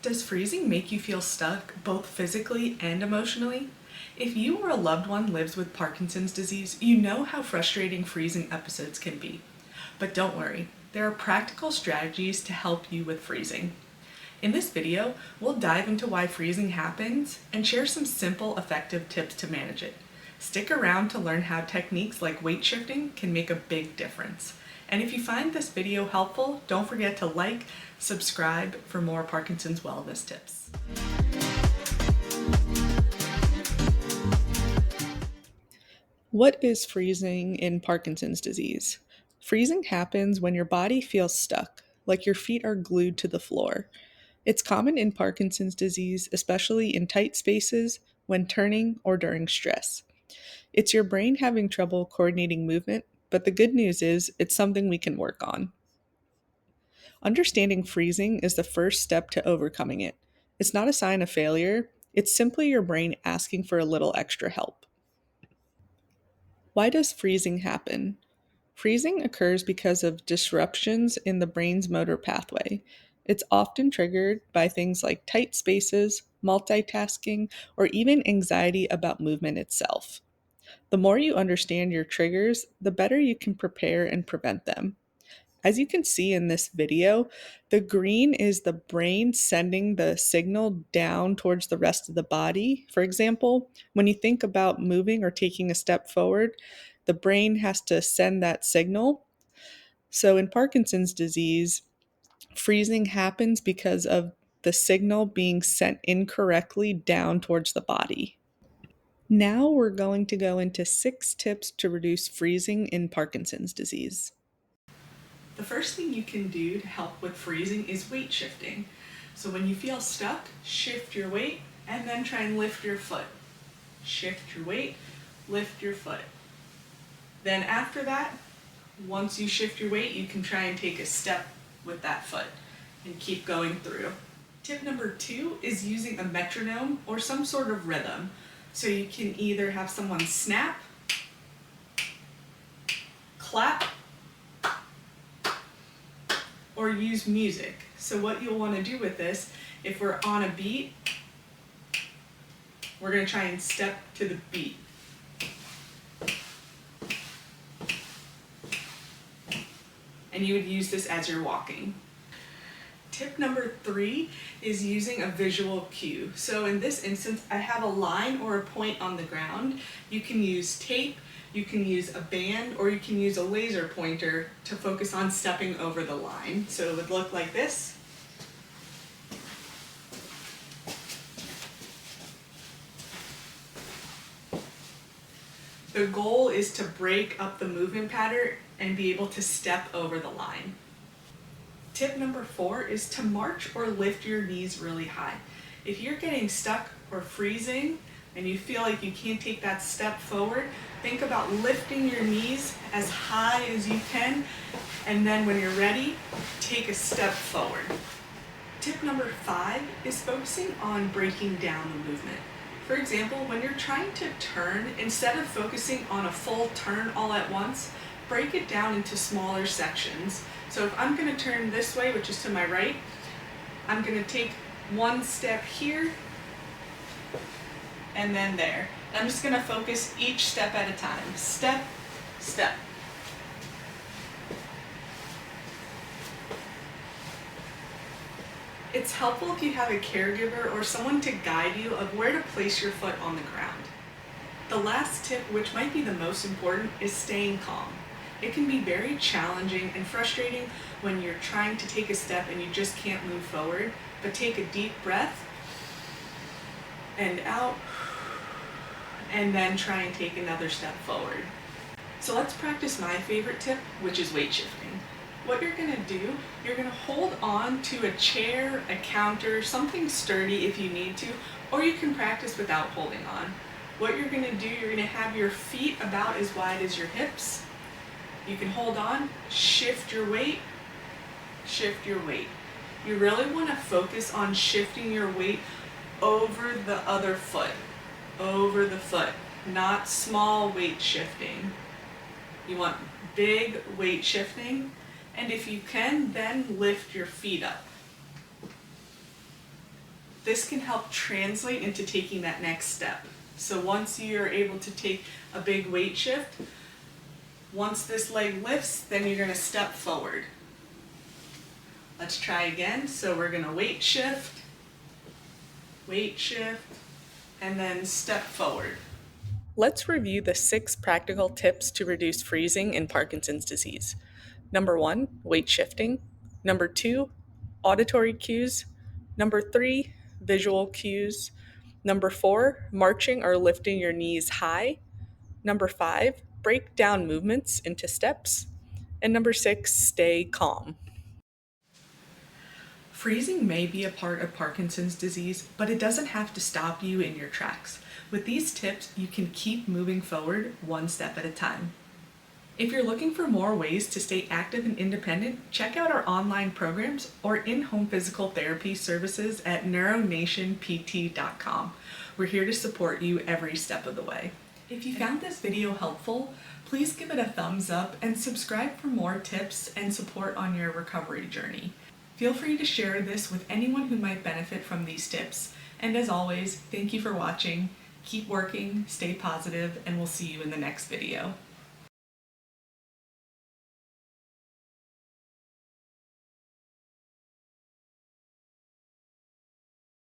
Does freezing make you feel stuck both physically and emotionally? If you or a loved one lives with Parkinson's disease, you know how frustrating freezing episodes can be. But don't worry, there are practical strategies to help you with freezing. In this video, we'll dive into why freezing happens and share some simple, effective tips to manage it. Stick around to learn how techniques like weight shifting can make a big difference. And if you find this video helpful, don't forget to like, subscribe for more Parkinson's wellness tips. What is freezing in Parkinson's disease? Freezing happens when your body feels stuck, like your feet are glued to the floor. It's common in Parkinson's disease, especially in tight spaces, when turning, or during stress. It's your brain having trouble coordinating movement, but the good news is it's something we can work on. Understanding freezing is the first step to overcoming it. It's not a sign of failure, it's simply your brain asking for a little extra help. Why does freezing happen? Freezing occurs because of disruptions in the brain's motor pathway. It's often triggered by things like tight spaces, multitasking, or even anxiety about movement itself. The more you understand your triggers, the better you can prepare and prevent them. As you can see in this video, the green is the brain sending the signal down towards the rest of the body. For example, when you think about moving or taking a step forward, the brain has to send that signal. So in Parkinson's disease, freezing happens because of the signal being sent incorrectly down towards the body. Now we're going to go into 6 tips to reduce freezing in Parkinson's disease. The first thing you can do to help with freezing is weight shifting. So when you feel stuck, shift your weight and then try and lift your foot. Shift your weight, lift your foot. Then after that, once you shift your weight, you can try and take a step with that foot and keep going through. Tip number 2 is using a metronome or some sort of rhythm. So you can either have someone snap, clap, or use music. So what you'll want to do with this, if we're on a beat, we're going to try and step to the beat. And you would use this as you're walking. Tip number 3 is using a visual cue. So in this instance, I have a line or a point on the ground. You can use tape, you can use a band, or you can use a laser pointer to focus on stepping over the line. So it would look like this. The goal is to break up the movement pattern and be able to step over the line. Tip number 4 is to march or lift your knees really high. If you're getting stuck or freezing and you feel like you can't take that step forward, think about lifting your knees as high as you can, and then when you're ready, take a step forward. Tip number 5 is focusing on breaking down the movement. For example, when you're trying to turn, instead of focusing on a full turn all at once, break it down into smaller sections. So if I'm going to turn this way, which is to my right, I'm going to take one step here and then there. And I'm just going to focus each step at a time. Step, step. It's helpful if you have a caregiver or someone to guide you of where to place your foot on the ground. The last tip, which might be the most important, is staying calm. It can be very challenging and frustrating when you're trying to take a step and you just can't move forward, but take a deep breath and out, and then try and take another step forward. So let's practice my favorite tip, which is weight shifting. What you're going to do, you're going to hold on to a chair, a counter, something sturdy if you need to, or you can practice without holding on. What you're going to do, you're going to have your feet about as wide as your hips. You can hold on, shift your weight, shift your weight. You really want to focus on shifting your weight over the other foot, over the foot, not small weight shifting. You want big weight shifting, and if you can, then lift your feet up. This can help translate into taking that next step. So once you're able to take a big weight shift, once this leg lifts, then you're going to step forward. Let's try again. So we're going to weight shift, and then step forward. Let's review the 6 practical tips to reduce freezing in Parkinson's disease. Number 1, weight shifting. Number 2, auditory cues. Number 3, visual cues. Number 4, marching or lifting your knees high. Number 5, break down movements into steps. And number 6, stay calm. Freezing may be a part of Parkinson's disease, but it doesn't have to stop you in your tracks. With these tips, you can keep moving forward one step at a time. If you're looking for more ways to stay active and independent, check out our online programs or in-home physical therapy services at neuronationpt.com. We're here to support you every step of the way. If you found this video helpful, please give it a thumbs up and subscribe for more tips and support on your recovery journey. Feel free to share this with anyone who might benefit from these tips. And as always, thank you for watching. Keep working, stay positive, and we'll see you in the next video.